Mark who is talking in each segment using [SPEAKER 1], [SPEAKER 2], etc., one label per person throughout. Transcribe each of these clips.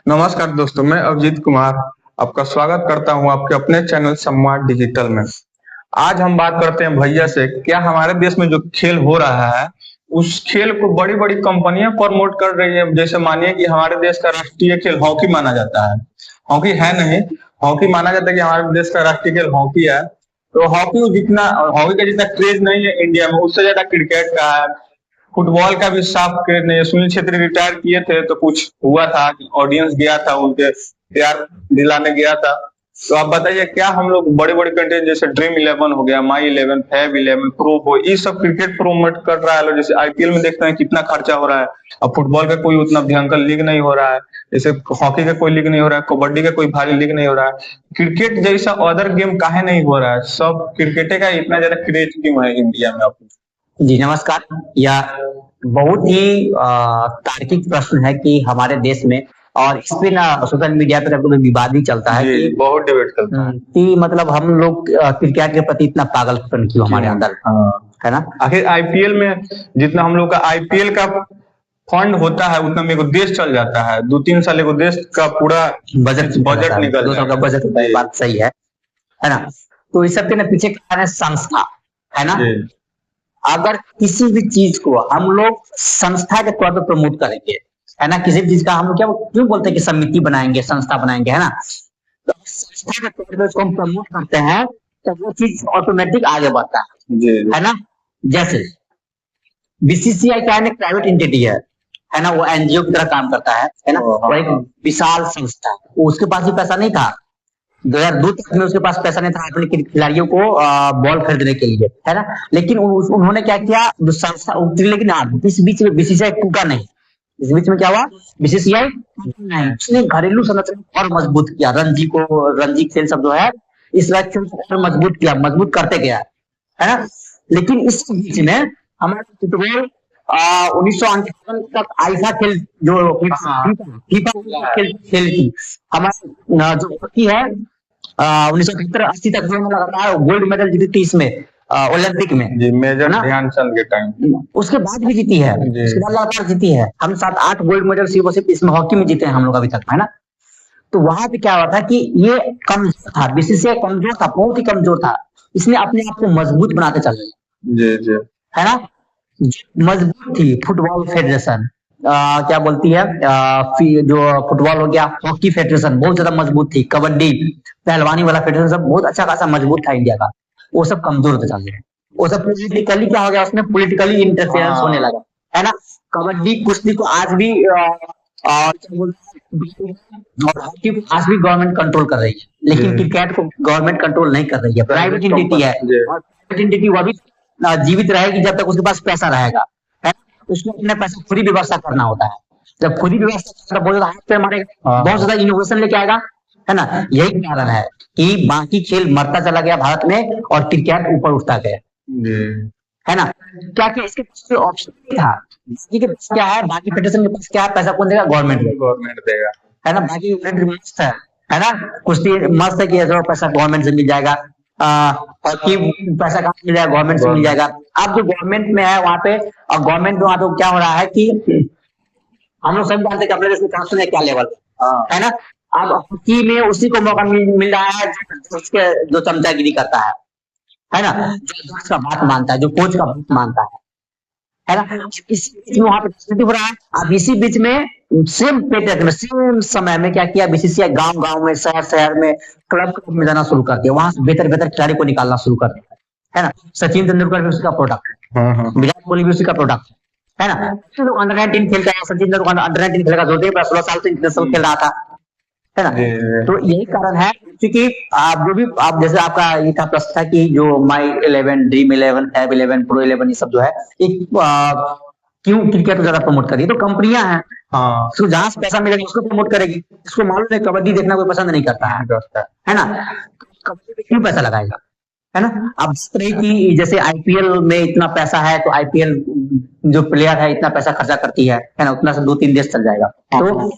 [SPEAKER 1] नमस्कार दोस्तों, मैं अभिजीत कुमार आपका स्वागत करता हूं आपके अपने चैनल सम्राट डिजिटल में। आज हम बात करते हैं भैया से, क्या हमारे देश में जो खेल हो रहा है, उस खेल को बड़ी-बड़ी कंपनियां प्रमोट कर रही है। जैसे मानिए कि हमारे देश का राष्ट्रीय खेल हॉकी माना जाता है। हॉकी है नहीं, हॉकी माना जाता है कि हमारे देश का राष्ट्रीय खेल हॉकी है। तो हॉकी का जितना क्रेज नहीं है इंडिया में, उससे ज्यादा क्रिकेट का है। फुटबॉल का भी साफ क्रेज नहीं है। सुनील छेत्री रिटायर किए थे तो कुछ हुआ था, ऑडियंस गया था, उनके प्यार दिलाने गया था। तो आप बताइए, क्या हम लोग बड़े-बड़े कंट्री जैसे ड्रीम 11 हो गया, माई 11, फैब 11, प्रो बॉय, ये सब क्रिकेट प्रमोट कर रहा है। जैसे आईपीएल में देखते हैं कितना खर्चा हो रहा है। अब फुटबॉल का कोई उतना भयंकर लीग नहीं हो रहा है, जैसे हॉकी का कोई लीग नहीं हो रहा है, कबड्डी का कोई भारी लीग नहीं हो रहा है। क्रिकेट जैसा अदर गेम काहे नहीं हो रहा है? सब क्रिकेट का इतना ज्यादा क्रेज क्यों है इंडिया में? आप
[SPEAKER 2] जी नमस्कार। यह बहुत ही तार्किक प्रश्न है कि हमारे देश में और इस पे ना सोशल मीडिया पे कभी विवाद भी चलता है
[SPEAKER 1] जी,
[SPEAKER 2] कि
[SPEAKER 1] बहुत डिबेट चलता है।
[SPEAKER 2] कि मतलब हम लोग क्रिकेट के प्रति इतना पागलपन क्यों हमारे अंदर है ना।
[SPEAKER 1] आखिर आईपीएल में जितना हम लोग का आईपीएल का फंड होता है, उतना में एगो देश चल जाता है। 2-3 साल एगो देश का पूरा
[SPEAKER 2] बजट
[SPEAKER 1] निकल
[SPEAKER 2] 2 साल का बजट होता है, बात सही है ना। तो इस सब के ना पीछे कारण है संस्था, है ना। अगर किसी भी चीज को हम लोग संस्था के तौर पर प्रमोट करेंगे, है ना, किसी भी चीज का हम लोग क्या क्यों बोलते हैं कि समिति बनाएंगे, संस्था बनाएंगे, है ना। तो संस्था के तौर पर उसको हम प्रमोट करते हैं तो वो चीज ऑटोमेटिक आगे बढ़ता है ना। जैसे बीसीसीआई क्या है, प्राइवेट एंटिटी है ना, वो एनजीओ की तरह काम करता है ना। वो एक विशाल संस्था है, उसके पास भी पैसा नहीं था। 2002 तक में उसके पास पैसा नहीं था अपने खिलाड़ियों को बॉल खरीदने के लिए, है ना। लेकिन उन्होंने क्या किया, जो संस्था उतरी, लेकिन इस बीच में बीसीसीआई टूटा नहीं। इस बीच में क्या हुआ, बीसीसीआई नहीं, उसने घरेलू संरचना और मजबूत किया। रणजी खेल सब जो है इस खेल को और मजबूत किया, मजबूत करते गया, है ना। लेकिन इस बीच में हमारे फुटबॉल 1958 तक आईफा खेल जो फीफा खेल थी, हमारे जो हॉकी है 1970-80 तक जो लगातार गोल्ड मेडल जीती थी इसमें ओलंपिक में
[SPEAKER 1] जी, मेजर ध्यानचंद के टाइम।
[SPEAKER 2] उसके बाद भी जीती है, उसके बाद लगातार जीती है। हम 7-8 गोल्ड मेडल सिर्फ इसमें हॉकी में जीते हैं हम लोग अभी तक, है ना। तो वहां पे क्या हुआ था कि ये कमजोर था, बीसीसीआई कमजोर था, बहुत ही कमजोर था। इसने अपने आप को मजबूत बनाते चल रहे, है ना। मजबूत थी फुटबॉल फेडरेशन, क्या बोलती है, जो फुटबॉल हो गया, हॉकी फेडरेशन बहुत ज्यादा मजबूत थी, कबड्डी पहलवानी वाला फेडरेशन सब बहुत अच्छा खासा मजबूत था इंडिया का। वो सब कमजोर होते चल रहे हैं। वो सब पॉलिटिकली क्या हो गया, उसमें पॉलिटिकली इंटरफेरेंस होने लगा, है ना। कबड्डी कुश्ती को आज भी और हॉकी को आज भी गवर्नमेंट कंट्रोल कर रही है, लेकिन क्रिकेट को गवर्नमेंट कंट्रोल नहीं कर रही है। प्राइवेट एंटिटी है, प्राइवेट एंटिटी वो भी जीवित रहेगी जब तक उसके पास पैसा रहेगा, है। उसको अपने पैसा खुद ही व्यवस्था करना होता है। जब खुद ही व्यवस्था बहुत ज्यादा हाथ पे मारेगा, बहुत ज्यादा इनोवेशन लेके आएगा, है ना। यही कारण है कि बाकी खेल मरता चला गया भारत में और क्रिकेट ऊपर उठता गया, है ना। क्या क्या इसके पास ऑप्शन नहीं था, क्या है, बाकी फेडरेशन के पास क्या है, पैसा कौन देगा, गवर्नमेंट देगा, है ना। बाकी मस्त है ना, कुश्ती मस्त है कि पैसा गवर्नमेंट से मिल जाएगा, हॉकी पैसा कहाँ मिल जाएगा, गवर्नमेंट से मिल जाएगा। अब जो गवर्नमेंट में है वहां पे, और गवर्नमेंट में वहां पे क्या हो रहा है कि हम लोग सब जानते हैं कि अपने देश में करप्शन है क्या लेवल, है ना। अब हॉकी में उसी को मौका मिल रहा है उसके जो चमचागिरी करता है ना, जो अध्यक्ष का बात मानता है, जो कोच का बात मानता है ना। इसी बीच में वहां पे राजनीति हो रहा है। अब इसी बीच में सेम पेटेंट में सेम समय में क्या किया, बीसीसीआई गांव-गांव में, शहर-शहर में, क्लब में जाना शुरू कर दिया। वहां से बेहतर खिलाड़ी को निकालना शुरू कर दिया, है ना। सचिन तेंदुलकर भी उसका प्रोडक्ट है, विराट कोहली भी उसी का प्रोडक्ट है ना। अंडर 19 खेलता है, सचिन तेंदुलकर अंडर 19 खेलेगा, जो 16 साल से इंटरनेशनल खेल रहा था, है ना। तो यही कारण है, क्योंकि आप जो भी आप जैसे आपका ये था प्रश्न था कि जो माई 11, ड्रीम 11, फैब 11, प्रो 11 ये सब जो है एक क्यों क्रिकेट को ज्यादा प्रमोट करिए, तो कंपनियां हैं, उसको जहां से पैसा मिलेगा उसको प्रमोट करेगी। इसको मालूम है कबड्डी देखना कोई पसंद नहीं करता है ना, कबड्डी पे क्यों पैसा लगाएगा, है ना। अब इस तरह की जैसे आईपीएल में इतना पैसा है तो आईपीएल जो प्लेयर है इतना पैसा खर्चा करती है ना, उतना से 2-3 देश चल जाएगा। तो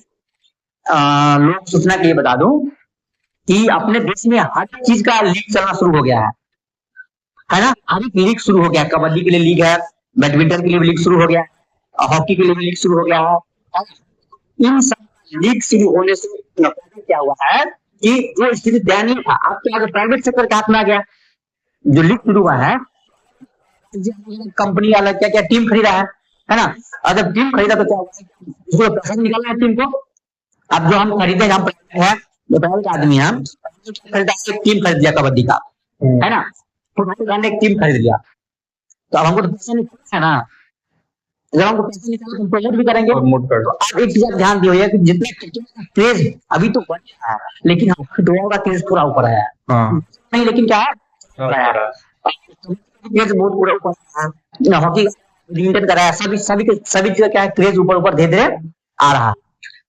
[SPEAKER 2] लोग सूचना के लिए बता दूं कि अपने देश में हर चीज का लीग चलना शुरू हो गया है ना। हर एक लीग शुरू हो गया, कबड्डी के लिए लीग है, बैडमिंटन के लिए लीग शुरू हो गया, हॉकी के लिए लीग शुरू हो गया है। इन सब लीक शुरू होने से क्या हुआ है कि जो स्थिति दयनीय था, अब क्या प्राइवेट सेक्टर के हाथ में आ गया। जो लीक शुरू हुआ है, कंपनी वाला क्या क्या टीम खरीदा है ना। अगर टीम खरीदा तो क्या हुआ, उसको पैसा निकालना है टीम को। अब जो हम खरीदे, हम है जो प्राइवेट आदमी है, हम खरीदा, एक टीम खरीद लिया कबड्डी का, है ना। फुटबॉल ने एक टीम खरीद लिया, तो अब हमको तो पैसा निकालना है ना। जब हमको पैसा निकालना, हम प्रमोट भी करेंगे। तो आप एक चीज ध्यान दिए कि जितना क्रिकेट का क्रेज अभी तो बढ़ रहा है, लेकिन फुटबॉल का क्रेज थोड़ा ऊपर आया है। नहीं, लेकिन क्या है, क्रेज बहुत पूरा ऊपर है। हॉकी लिमिटेड कराया, सभी चीज क्या है, क्रेज ऊपर ऊपर धीरे धीरे आ रहा है।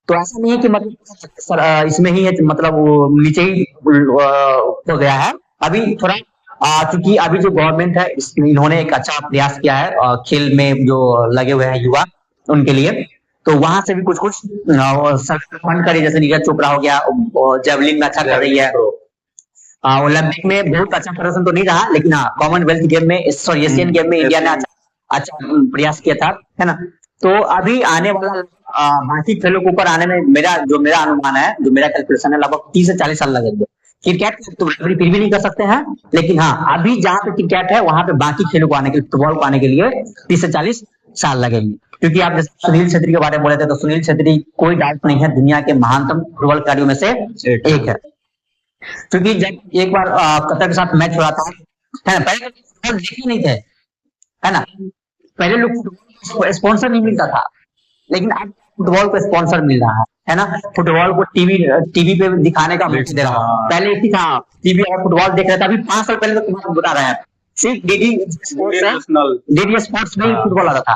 [SPEAKER 2] तो ऐसा नहीं है कि मतलब इसमें ही है, मतलब वो नीचे ही हो गया है। अभी थोड़ा चूंकि अभी जो गवर्नमेंट है, इन्होंने एक अच्छा प्रयास किया है खेल में जो लगे हुए हैं युवा, उनके लिए। तो वहां से भी कुछ कुछ सरकार फंड करे, जैसे नीरज चोपड़ा हो गया, जेवलिन में अच्छा कर रही है। ओलंपिक में बहुत अच्छा प्रदर्शन तो नहीं रहा, लेकिन हाँ कॉमनवेल्थ गेम में, सॉरी एशियन गेम में इंडिया ने अच्छा प्रयास किया था, है ना। तो अभी आने वाला बाकी खेलों के ऊपर आने में मेरा अनुमान है, जो मेरा कैलकुलेशन है, लगभग 30 से 40 साल लगेंगे। क्रिकेट तो फिर भी नहीं कर सकते हैं, लेकिन हाँ अभी जहाँ पे क्रिकेट है वहां पे बाकी खेलों को आने के लिए, फुटबॉल को आने के लिए 30 से 40 साल लगेंगे। क्योंकि आप जैसे सुनील छेत्री के बारे में बोले थे, तो सुनील छेत्री कोई डाउट नहीं है, दुनिया के महानतम फुटबॉल खिलाड़ियों में से एक है। क्योंकि जब एक बार कतर के साथ मैच हो रहा था, है ना, पहले देखे नहीं थे, है ना। पहले लोग स्पॉन्सर नहीं मिलता था, लेकिन अब फुटबॉल को स्पॉन्सर मिल रहा है ना। फुटबॉल को टीवी पे दिखाने का मौका दे रहा है। पहले एक ही था, टीवी और फुटबॉल देख रहे थे। अभी 5 साल पहले तो तुम्हारा बता रहा है, सिर्फ डीडी स्पोर्ट्स में ही फुटबॉल आता था।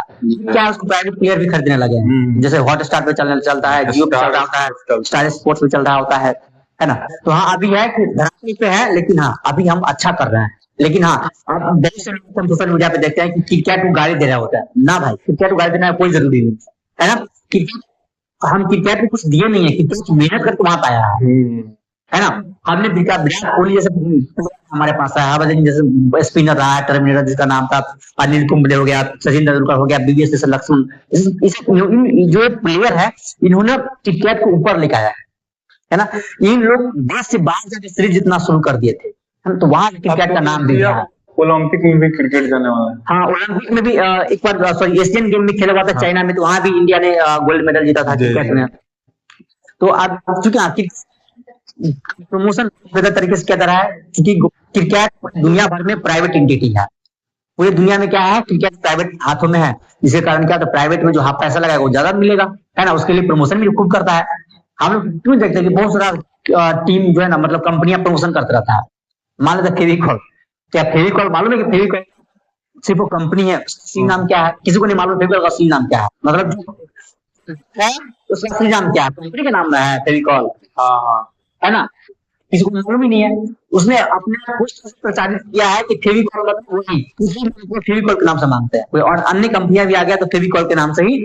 [SPEAKER 2] क्या उसको प्राइवेट प्लेयर भी खरीदने लगे हैं, जैसे हॉटस्टार पे चलता है, जियो पे चल रहा होता है, स्टार स्पोर्ट्स पे चल रहा होता है ना। तो हाँ अभी है कि धरातल पे है, लेकिन हाँ अभी हम अच्छा कर रहे हैं। लेकिन हाँ आप बहुत से लोग सोशल मीडिया पे देखते हैं कि क्रिकेट को गाली दे रहा होता है ना। भाई क्रिकेट को गाली देना कोई जरूरी नहीं है ना। हम क्रिकेट में कुछ दिए नहीं है, क्रिकेट मेहनत करके वहां पाया है ना। हमने विराट कोहली जैसे हमारे पास है, हरभजन जैसे स्पिनर रहा है, टर्मिनेटर जिसका नाम था, अनिल कुंबले हो गया, सचिन तेंदुलकर हो गया, बीवीएस जैसे लक्ष्मण, जो प्लेयर है, इन्होंने क्रिकेट को ऊपर लेकर आया है ना। इन लोग देश से बाहर जाकर सीरीज जितना शुरू कर दिए थे, तो वहां क्रिकेट का नाम भी है।
[SPEAKER 1] ओलंपिक में भी क्रिकेट जाने वाला है।
[SPEAKER 2] हाँ ओलंपिक में भी एक बार, सॉरी एशियन गेम में खेला हुआ था चाइना में, तो वहां भी इंडिया ने गोल्ड मेडल जीता था क्रिकेट में। तो अब चूंकि प्रमोशन बेहतर तरीके से किया जा रहा है, क्योंकि क्रिकेट दुनिया भर में प्राइवेट एंटिटी है। पूरी दुनिया में क्या है, क्रिकेट प्राइवेट हाथों में है, जिसके कारण क्या, तो प्राइवेट में जो हाफ पैसा लगाएगा वो ज्यादा मिलेगा, है ना। उसके लिए प्रमोशन भी खूब करता है। हम लोग क्यों देखते हैं कि बहुत सारा टीम जो है ना, मतलब कंपनियां प्रमोशन करते रहता है। मान लेते फेविकॉल, क्या फेविकॉल मालूम है कि फेविकॉल सिर्फ वो कंपनी है, असली नाम क्या है किसी को नहीं मालूम। फेविकॉल का असली नाम क्या है, मतलब उसका असली नाम क्या है, कंपनी का नाम है फेविकॉल, है ना। किसी को मालूम ही नहीं है। उसने अपने कुछ प्रचारित किया है कि फेविकॉल मतलब वही, किसी को फेविकॉल के नाम से मानते हैं कोई, और अन्य कंपनियां भी आ गया तो फेविकॉल के नाम से ही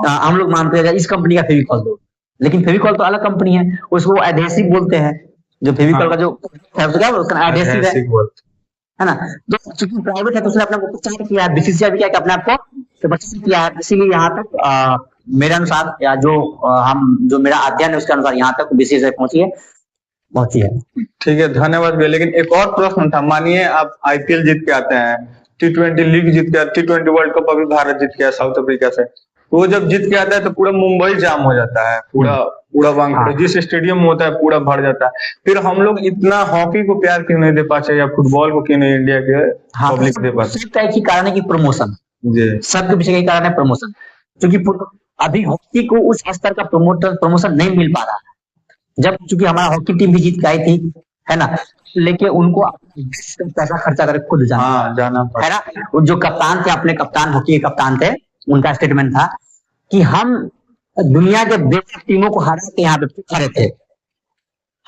[SPEAKER 2] हम लोग मानते हैं, इस कंपनी का फेविकॉल दो। लेकिन फेविकॉल तो अलग कंपनी है, उसको एडहेसिव बोलते हैं। जो फेविकॉल का जो क्या उसका एडहेसिव है ना। तो चूंकि प्राइवेट है तो उसने अपने को प्रचार किया है, बीसीसीआई भी क्या अपने आप को प्रचार किया है। इसीलिए यहाँ तक मेरे अनुसार, या जो मेरा अध्ययन है उसके अनुसार यहाँ तक बीसीसीआई पहुंची है। ठीक
[SPEAKER 1] है, धन्यवाद भैया। लेकिन एक और प्रश्न था, मानिए आप आईपीएल जीत के आते हैं, T20 लीग जीत के, T20 वर्ल्ड कप अभी भारत जीत गया साउथ अफ्रीका से, वो जब जीत के आता है तो पूरा मुंबई जाम हो जाता है, पूरा वांगखेड़े जिस स्टेडियम में होता है पूरा भर जाता है। फिर हम लोग इतना हॉकी को प्यार क्यों नहीं दे पाते, या फुटबॉल को क्यों नहीं इंडिया के पब्लिक दे पाते?
[SPEAKER 2] सबका एक ही कारण है कि प्रमोशन, सबके पीछे एक कारण है प्रमोशन। क्योंकि अभी हॉकी को उस स्तर का प्रमोशन नहीं मिल पा रहा है। जब चूंकि हमारा हॉकी टीम भी जीत गई थी, है ना, लेकिन उनको पैसा खर्चा करके खुद जाना है ना। जो कप्तान थे, अपने कप्तान, हॉकी के कप्तान थे, उनका स्टेटमेंट था कि हम दुनिया के बेहतर टीमों को हरा के यहाँ पे खड़े थे,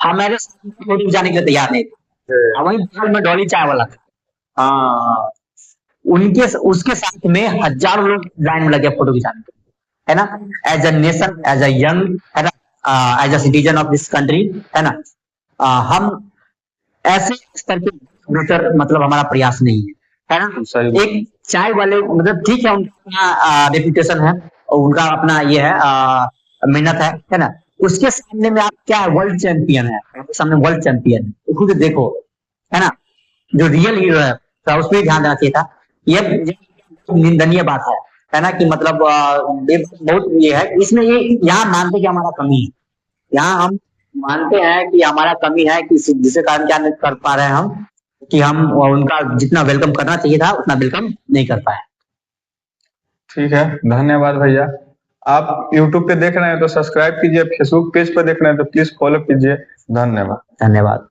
[SPEAKER 2] हमारे फोटो जाने के लिए तैयार नहीं थे। वही बगल में डॉली चाय वाला था, उसके साथ में हजारों लोग लाइन में लगे फोटो खिंचाने, है ना। As a nation, as a young, है ना, as a citizen of this country, है ना, हम ऐसे स्तर पे बेहतर, मतलब हमारा प्रयास नहीं है ना। एक चाय वाले, मतलब ठीक है उनका रेपुटेशन है और उनका अपना ये है, मेहनत है ना। उसके सामने में आप क्या है, वर्ल्ड चैंपियन है, आपके सामने वर्ल्ड चैंपियन है, तो खुद देखो, है ना। जो रियल हीरो है तो उस पर ध्यान देना चाहिए था। ये निंदनीय बात है ना, कि मतलब ये बहुत ये है इसमें, ये यहाँ मानते कि हमारा कमी है, यहाँ हम मानते हैं कि हमारा कमी है, कि जिसके कारण क्या नहीं कर पा रहे हैं हम, कि हम उनका जितना वेलकम करना चाहिए था उतना वेलकम नहीं कर पाए।
[SPEAKER 1] ठीक है, धन्यवाद भैया। आप YouTube पे देख रहे हैं तो सब्सक्राइब कीजिए, फेसबुक पेज पर देख रहे हैं तो प्लीज फॉलो कीजिए। धन्यवाद।
[SPEAKER 2] धन्यवाद।